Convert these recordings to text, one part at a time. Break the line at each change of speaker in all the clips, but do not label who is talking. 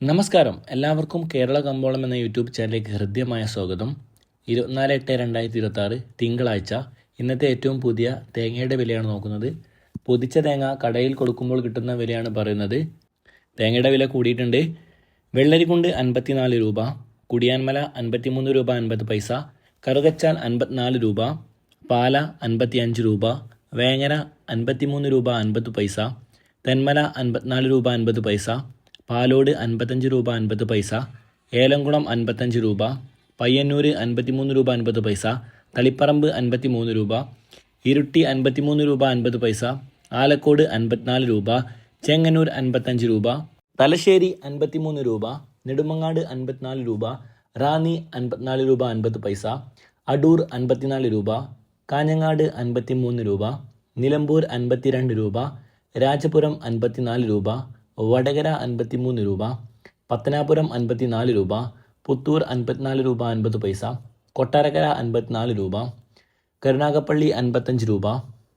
നമസ്കാരം, എല്ലാവർക്കും കേരള കമ്പോളം എന്ന യൂട്യൂബ് ചാനലിലേക്ക് ഹൃദ്യമായ സ്വാഗതം. 24/8/2026 തിങ്കളാഴ്ച. ഇന്നത്തെ ഏറ്റവും പുതിയ തേങ്ങയുടെ വിലയാണ് നോക്കുന്നത്. പൊതിച്ച തേങ്ങ കടയിൽ കൊടുക്കുമ്പോൾ കിട്ടുന്ന വിലയാണ് പറയുന്നത്. തേങ്ങയുടെ വില കൂടിയിട്ടുണ്ട്. വെള്ളരിക്കുണ്ട് 54 രൂപ, കുടിയാൻമല 53 രൂപ 50 പൈസ, കറുകച്ചാൽ 54 രൂപ, പാല 55 രൂപ, വേങ്ങര 53 രൂപ 50 പൈസ, തെന്മല 54 രൂപ 50 പൈസ, പാലോട് 55 രൂപ 50 പൈസ, ഏലംകുളം 55 രൂപ, പയ്യന്നൂർ 53 രൂപ 50 പൈസ, തളിപ്പറമ്പ് 53 രൂപ, ഇരുട്ടി 53 രൂപ 50 പൈസ, ആലക്കോട് 54 രൂപ, ചെങ്ങന്നൂർ 55 രൂപ, തലശ്ശേരി 53 രൂപ, നെടുമങ്ങാട് 54 രൂപ, റാന്നി 54 രൂപ 50 പൈസ, അടൂർ 54 രൂപ, കാഞ്ഞങ്ങാട് 53 രൂപ, നിലമ്പൂർ 52 രൂപ, രാജപുരം 54 രൂപ, വടകര 53 രൂപ, പത്തനാപുരം 54 രൂപ, പുത്തൂർ 54 രൂപ 50 പൈസ, കൊട്ടാരക്കര 54 രൂപ, കരുനാഗപ്പള്ളി 55 രൂപ,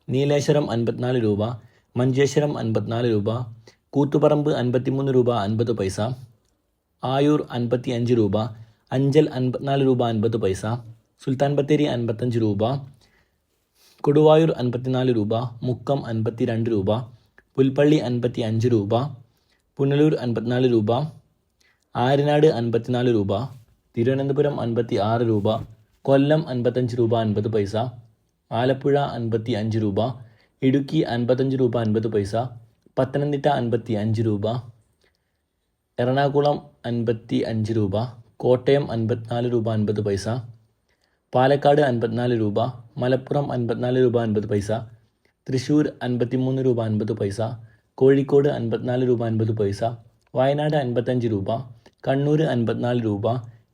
നീലേശ്വരം 54 രൂപ, മഞ്ചേശ്വരം 54 രൂപ, കൂത്തുപറമ്പ് 53 രൂപ 50 പൈസ, ആയൂർ 55 രൂപ, അഞ്ചൽ 54 രൂപ 50 പൈസ, സുൽത്താൻ ബത്തേരി 55 രൂപ, കൊടുവായൂർ 54 രൂപ, മുക്കം 52 രൂപ, പുൽപ്പള്ളി 55 രൂപ, പുനലൂർ 54 രൂപ, ആര്യനാട് 54 രൂപ, തിരുവനന്തപുരം 56 രൂപ, കൊല്ലം 55 രൂപ 50 പൈസ, ആലപ്പുഴ 55 രൂപ, ഇടുക്കി 55 രൂപ 50 പൈസ, പത്തനംതിട്ട 55 രൂപ, എറണാകുളം 55 രൂപ, കോട്ടയം 54 രൂപ 50 പൈസ, പാലക്കാട് 54 രൂപ, മലപ്പുറം 54 രൂപ 50 പൈസ, തൃശ്ശൂർ 53 രൂപ 50 പൈസ, കോഴിക്കോട് 54 രൂപ 50 പൈസ, വയനാട് 55 രൂപ, കണ്ണൂർ 54 രൂപ,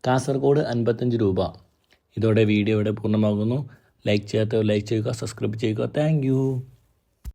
കാസർഗോഡ് 55 രൂപ. ഇതോടെ വീഡിയോ ഇവിടെ പൂർണ്ണമാകുന്നു. ലൈക്ക് ചെയ്യാത്തവർ ലൈക്ക് ചെയ്യുക, സബ്സ്ക്രൈബ് ചെയ്യുക. താങ്ക്